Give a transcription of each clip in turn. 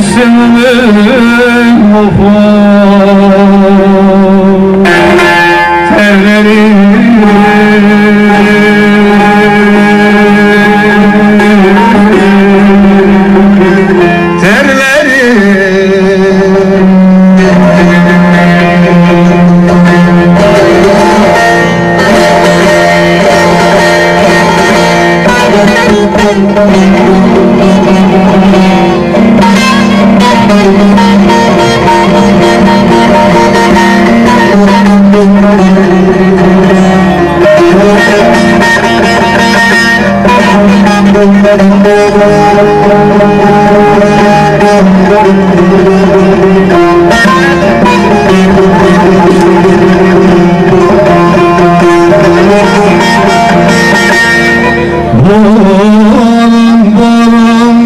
gülsünün ufuk terleri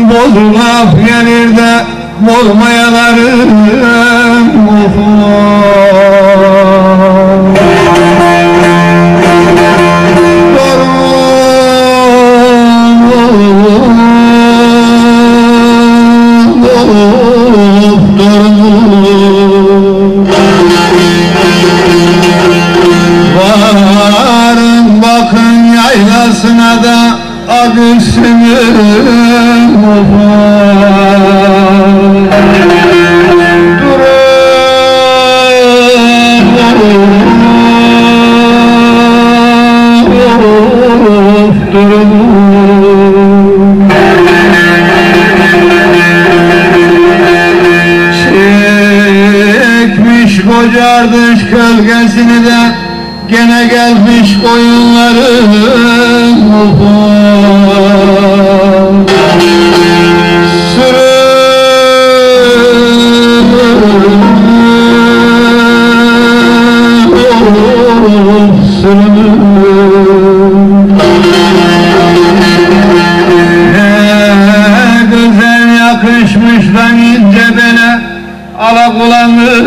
bozulmak gelir de bozmayaların varın bakın yaylasına da agüsünün çekmiş koca ardış gölgesini de gene gelmiş koyunların yakışmış lan ince bele alakulanın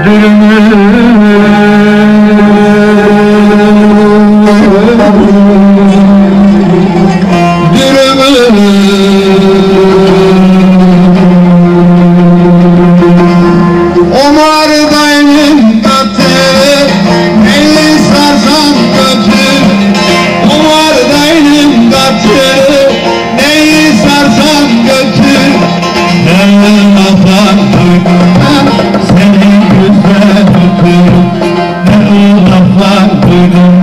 dürümü Omar dayının katı neyi sarsan götür Omar dayının katı neyi sarsan götür ben laflar duydum senin güzel ötür ben laflar duydum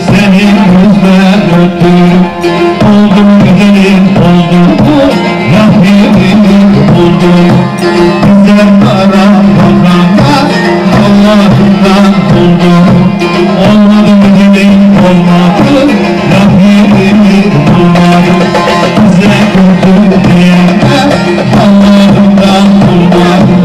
senin güzel ötür oldum güzelim oldum Rabbim buldum bize kara bakanlar Allah'ından buldum olmadı güzelim olmadı Rabbim bulmadı bize kötü diyenler Allah'ından bulmadı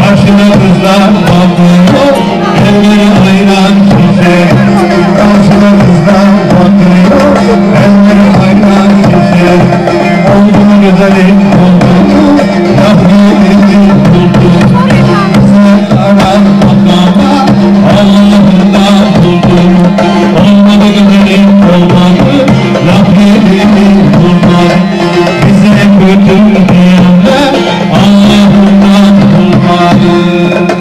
Karşına kızlar bakıyor, elleri ayran şişe. Karşına kızlar bakıyor, elleri ayran şişe. Oldum güzelim oldum, Rabbim buldum. Bize aran bakama, Allah'ından buldum. Olmadı güzelim olmadı, Rabbim bulmadı. Bize kötü diyenler Allah'ından bulmadı.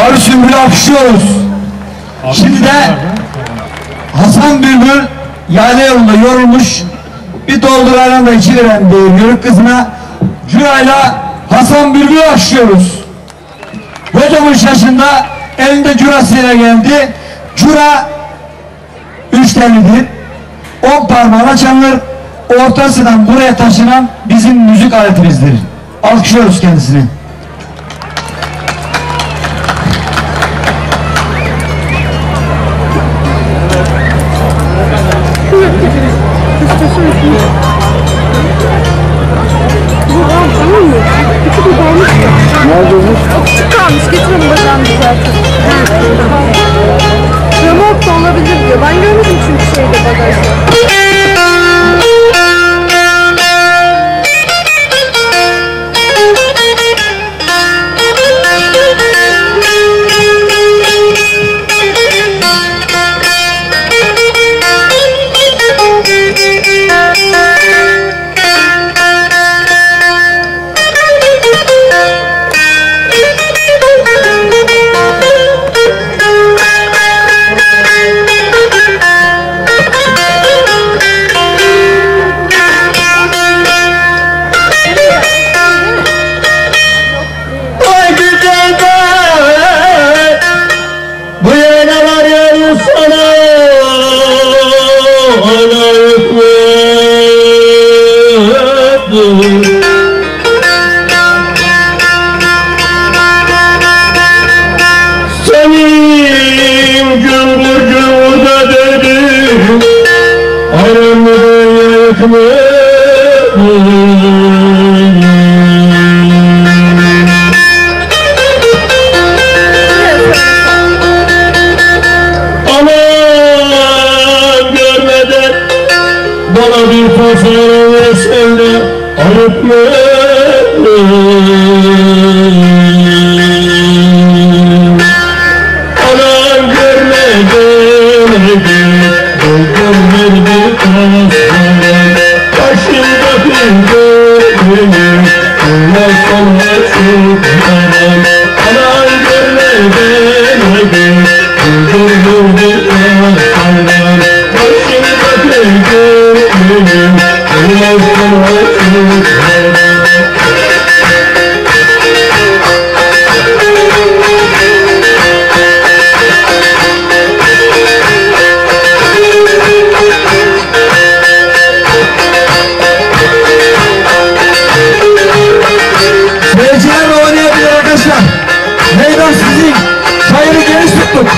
Arşın bir alkışlıyoruz. Şimdi de Hasan Bülbül yayla yolunda yorulmuş bir doldurayla da içi veren bir yörük kızına Cura'yla Hasan Bülbül'ü alkışlıyoruz. Hocamın şaşında elinde curasıyla geldi. Cura 3 tellidir. 10 parmağına çalınır. ortasından buraya taşınan bizim müzik aletimizdir. Alkışlıyoruz kendisini. Küçük kalmış, getirin bacağını düzeltin. Remote da olabilir diyor. Ben görmedim çünkü şeyde bagajda. Senin gümbür gümbürde dedim ayrılmaya yakınım. Aman görmeden bana bir tasarı versen de ayıpmıyorum. Aman görmeden doldum bir tasarı başımda gönlüm bundan sonra çıkarım. Aman görmeden doldum bir tasarı başımda gönlüm bundan sonra çıkarım. Seyirciler de oynayabilir arkadaşlar. Meydan sizin. Çayını geniş tuttuk.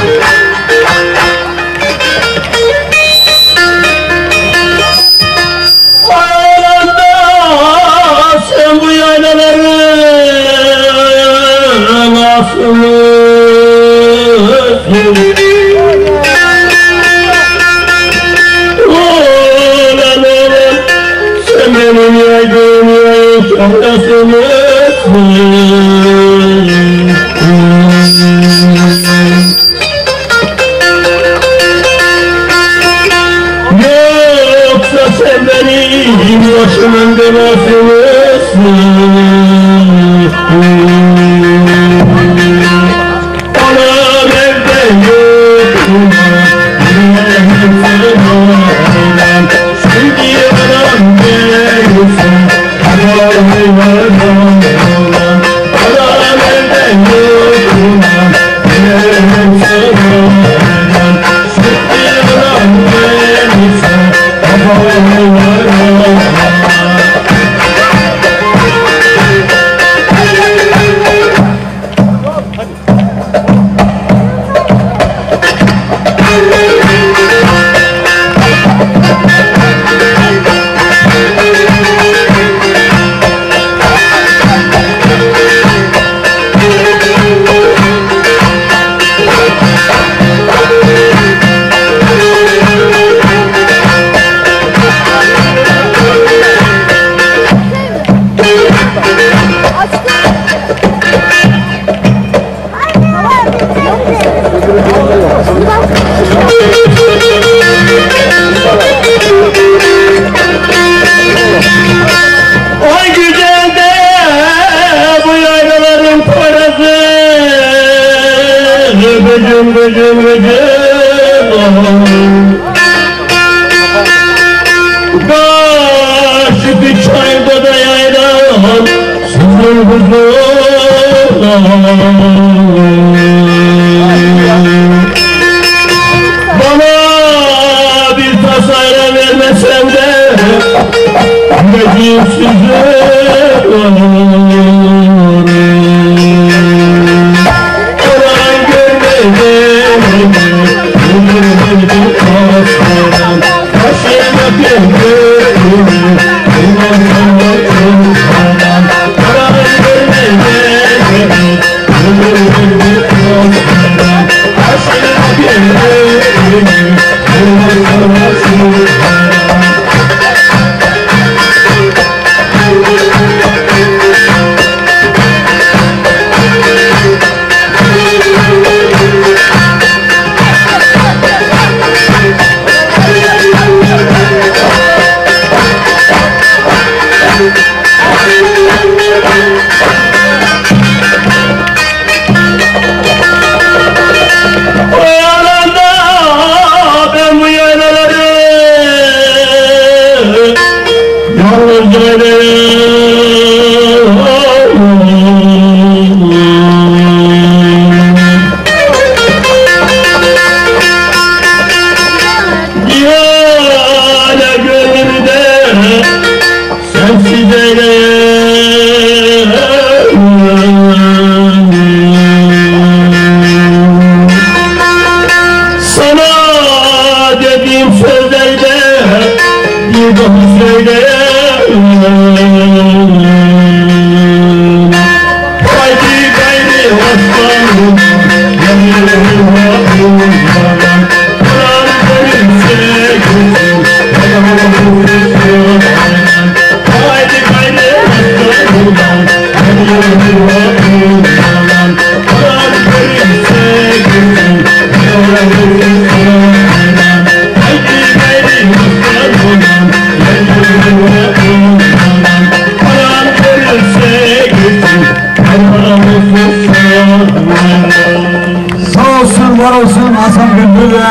Sen bu yaylaları nasıl Ulan oğlum sen benim yaydığım çarasını yoksa sen benim başımın belasısın. Anam evden yokum, yüreğim sarılan. Şimdi anam gelsin, anam eyvallah. Anam evden yokum, yüreğim sarılan. Şimdi anam gelsin, anam eyvallah. Ay güzel de bu yaylaların parası bıcım bıcım bıcım. Karşı bir çayda da yaylan sızır huzur. Bana bir tasayla vermesen de Sana dediğim sözlerde bir daha söyle. Haydi gayri aslanım, yanıyorum aklımdan. Kur'an verirse gülsün, yanıyorum üstünden. Haydi gayri aslanım, yanıyorum aklımdan. Kur'an verirse gülsün, yanıyorum üstünden. Haydi gayri aslanım, yanıyorum aklımdan. Kur'an verirse gülsün, yanıyorum üstünden. Sağ olsun, var olsun Hasan Bülbül ve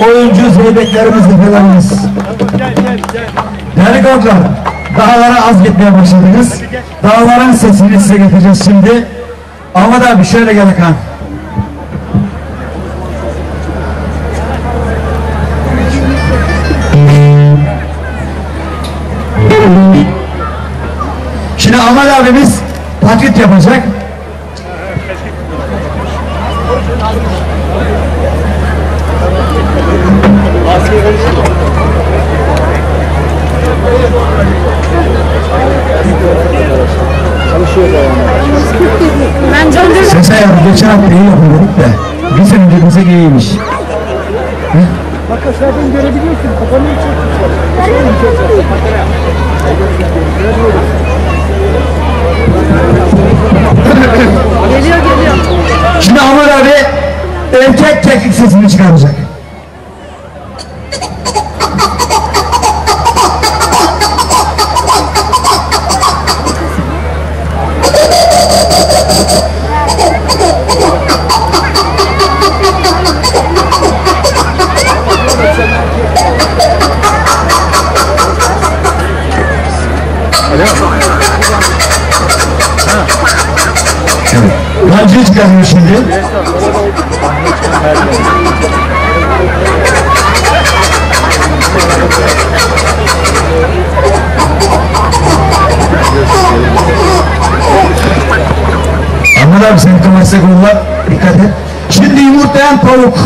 oyuncu zeybeklerimiz, efelerimiz. Değerli konuklar, dağlara az gitmeye başladınız. Dağların sesini size getireceğiz şimdi. Ahmet abi şöyle gel Hakan. Şimdi Ahmet abimiz taklit yapacak. Ben döndürdüm. Ses ayarı geçen hafta iyi yapıyorduk da bir sene önce bize iyiymiş. Bak aşağıdan görebiliyorsun. Kafanı Geliyor geliyor. Şimdi Ahmet abi erkek keklik sesini çıkaracak. Gancıyı çıkarıyor şimdi. Ahmet abi senin kımarsa kollar dikkat et. Şimdi yumurtlayan tavuk.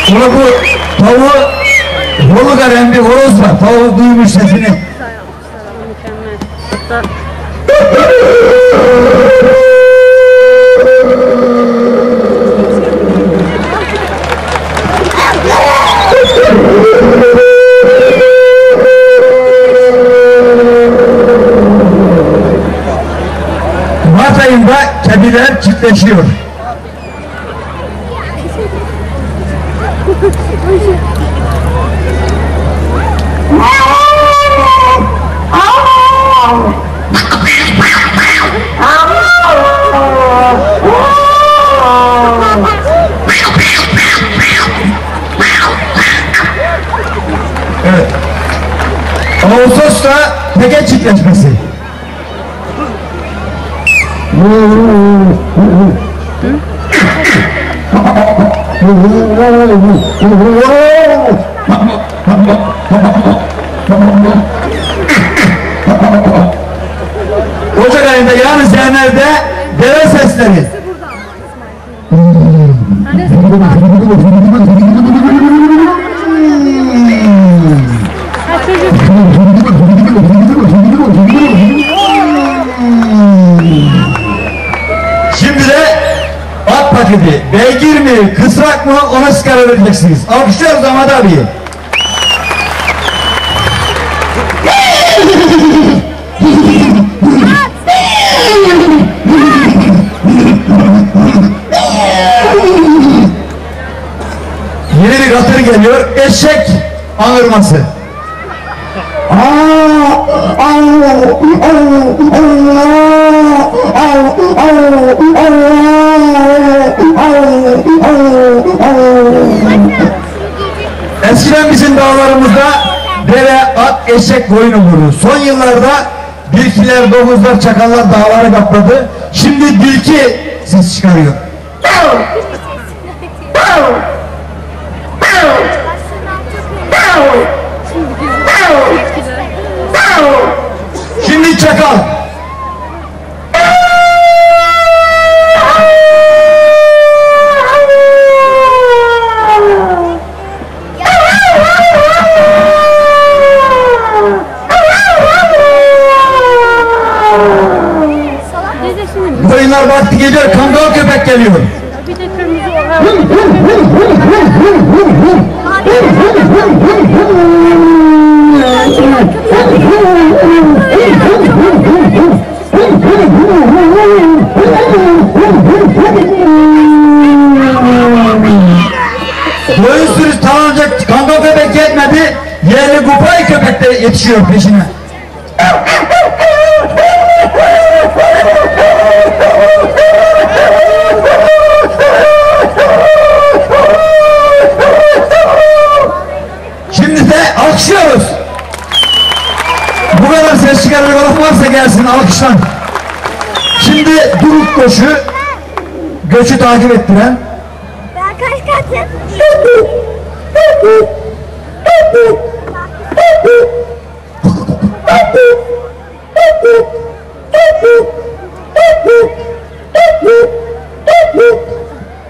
Sonra bu tavuğu holu garen bir horoz var. Tavuğu duymuş sesini. Mükemmel. Hatta Mart ayında kediler çiftleşiyor. Evet. Ağustos'ta teke çiftleşmesi. Ocak ayında yani senelerde deve sesleri. Şimdi de at paketi, beygir mi, kısrak mı ona siz karar vereceksiniz. Alkışlıyoruz Ahmet abiyi. Yeni bir katır geliyor, eşek anırması. Eskiden bizim dağlarımızda deve, at, eşek koyun olurdu. Son yıllarda tilkiler, domuzlar, çakallar dağları kapladı. Şimdi tilki ses çıkarıyor. Şimdi çakal. Koyunlar vakti geliyor, kangal köpek geliyor. Bir de kırmızı Koyun sürüsü tanınacak kangal köpek yetmedi, yerli kupay köpek de yetişiyor peşine. Şimdi de alkışlıyoruz. Bu kadar ses çıkaracak olan varsa gelsin alkışlan. Şimdi duruk koşu, göçü takip ettiren. Ben kaç katım?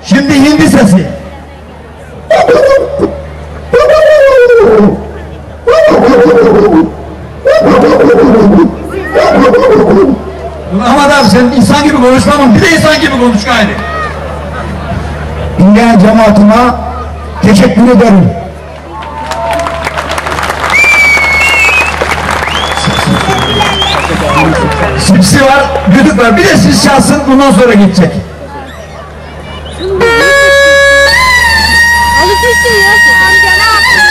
Şimdi hindi sesi. Ahmet abi sen insan gibi konuşmamın bir de insan gibi konuş gayri. Dinleyen cemaatime teşekkür ederim. Sipsi var, düdük var. Bir de siz çalsın, bundan sonra gidecek. Alıp istiyor. Amca ne yaptın?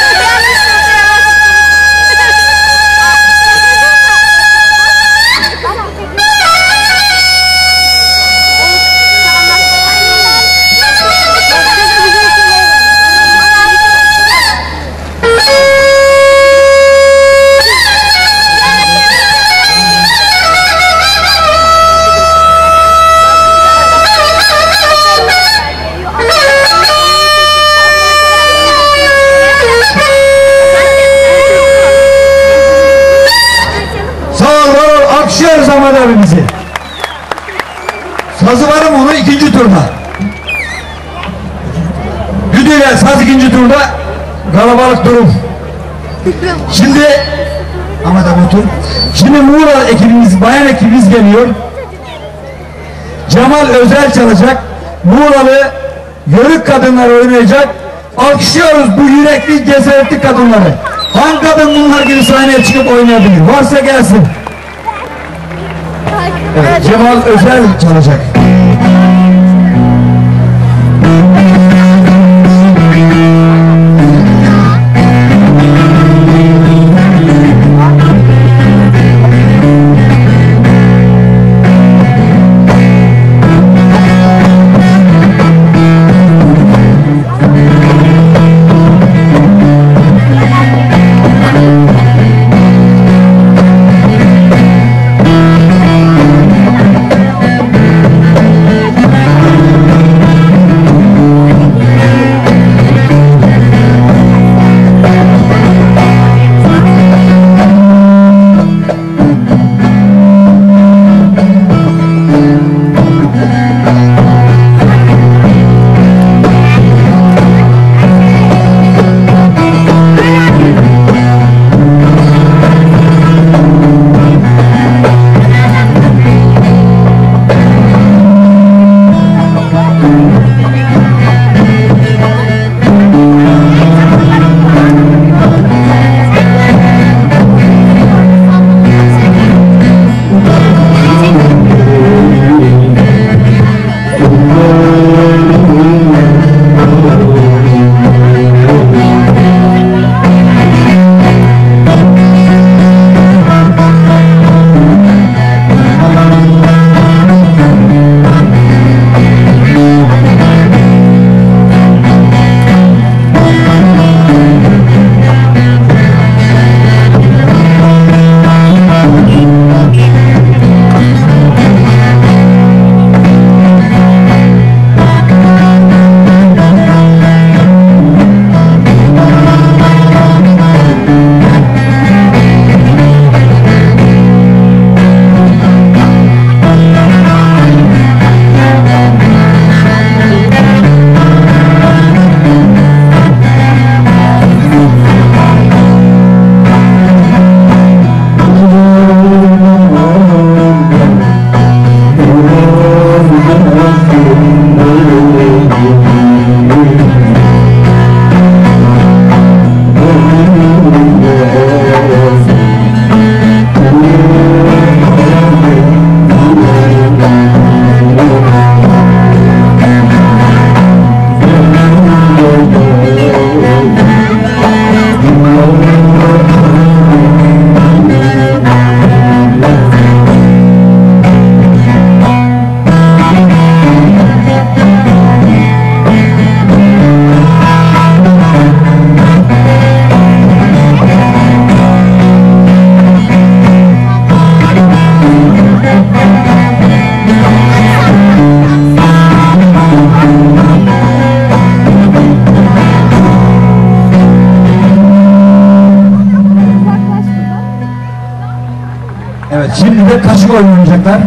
Alkışlıyoruz Ahmet abimizi. Sazı var mı onu ikinci turda? Düdüğüyle saz ikinci turda, kalabalık durum. Şimdi Ahmet abi otur. Şimdi Muğla ekibimiz, bayan ekibimiz geliyor. Cemal Özel çalacak. Muğla'lı yörük kadınlar oynayacak. Alkışlıyoruz bu yürekli cesaretli kadınları. Hangi kadın bunlar gibi sahneye çıkıp oynayabilir? Varsa gelsin. Evet, Cemal Özel çalacak. Evet, şimdi de kaşık oynayacaklar.